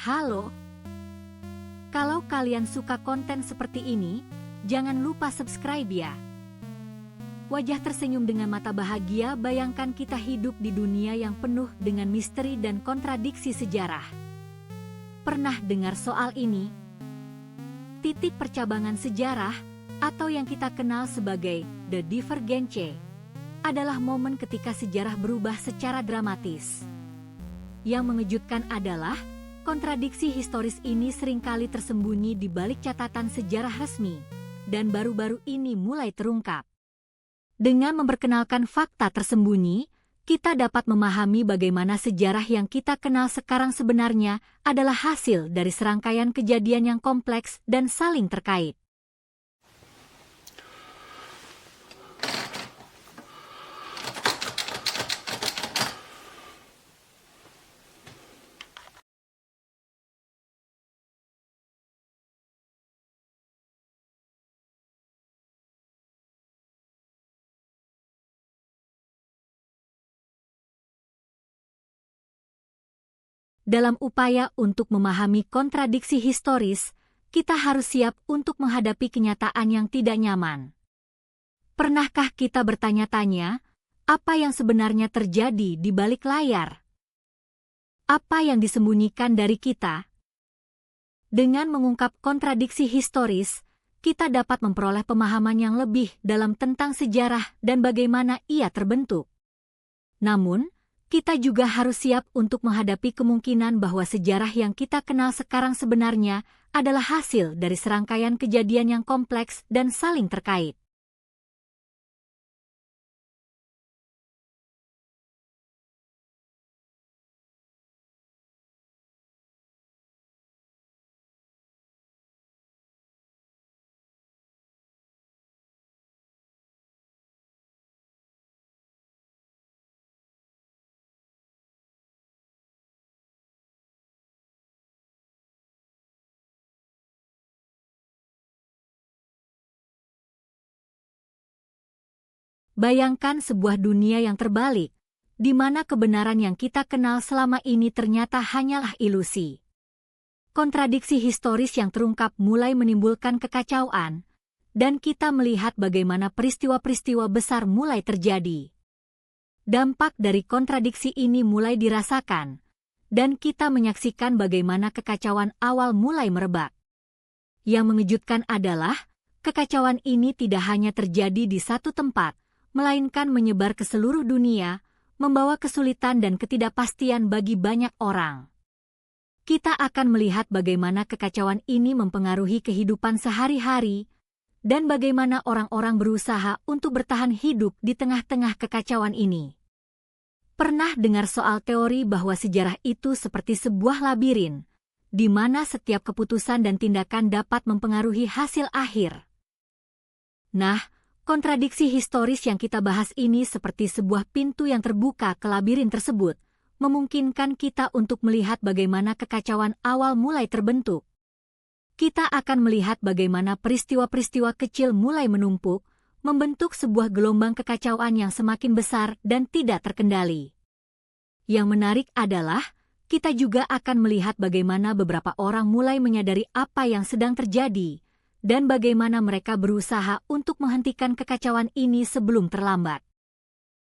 Halo, kalau kalian suka konten seperti ini, jangan lupa subscribe ya. Wajah tersenyum dengan mata bahagia, bayangkan kita hidup di dunia yang penuh dengan misteri dan kontradiksi sejarah. Pernah dengar soal ini? Titik percabangan sejarah, atau yang kita kenal sebagai The Divergence, adalah momen ketika sejarah berubah secara dramatis. Yang mengejutkan adalah, kontradiksi historis ini seringkali tersembunyi di balik catatan sejarah resmi, dan baru-baru ini mulai terungkap. Dengan memperkenalkan fakta tersembunyi, kita dapat memahami bagaimana sejarah yang kita kenal sekarang sebenarnya adalah hasil dari serangkaian kejadian yang kompleks dan saling terkait. Dalam upaya untuk memahami kontradiksi historis, kita harus siap untuk menghadapi kenyataan yang tidak nyaman. Pernahkah kita bertanya-tanya, apa yang sebenarnya terjadi di balik layar? Apa yang disembunyikan dari kita? Dengan mengungkap kontradiksi historis, kita dapat memperoleh pemahaman yang lebih dalam tentang sejarah dan bagaimana ia terbentuk. Namun, kita juga harus siap untuk menghadapi kemungkinan bahwa sejarah yang kita kenal sekarang sebenarnya adalah hasil dari serangkaian kejadian yang kompleks dan saling terkait. Bayangkan sebuah dunia yang terbalik, di mana kebenaran yang kita kenal selama ini ternyata hanyalah ilusi. Kontradiksi historis yang terungkap mulai menimbulkan kekacauan, dan kita melihat bagaimana peristiwa-peristiwa besar mulai terjadi. Dampak dari kontradiksi ini mulai dirasakan, dan kita menyaksikan bagaimana kekacauan awal mulai merebak. Yang mengejutkan adalah, kekacauan ini tidak hanya terjadi di satu tempat, melainkan menyebar ke seluruh dunia, membawa kesulitan dan ketidakpastian bagi banyak orang. Kita akan melihat bagaimana kekacauan ini mempengaruhi kehidupan sehari-hari, dan bagaimana orang-orang berusaha untuk bertahan hidup di tengah-tengah kekacauan ini. Pernah dengar soal teori bahwa sejarah itu seperti sebuah labirin, di mana setiap keputusan dan tindakan dapat mempengaruhi hasil akhir. Nah, kontradiksi historis yang kita bahas ini seperti sebuah pintu yang terbuka ke labirin tersebut, memungkinkan kita untuk melihat bagaimana kekacauan awal mulai terbentuk. Kita akan melihat bagaimana peristiwa-peristiwa kecil mulai menumpuk, membentuk sebuah gelombang kekacauan yang semakin besar dan tidak terkendali. Yang menarik adalah, kita juga akan melihat bagaimana beberapa orang mulai menyadari apa yang sedang terjadi, dan bagaimana mereka berusaha untuk menghentikan kekacauan ini sebelum terlambat.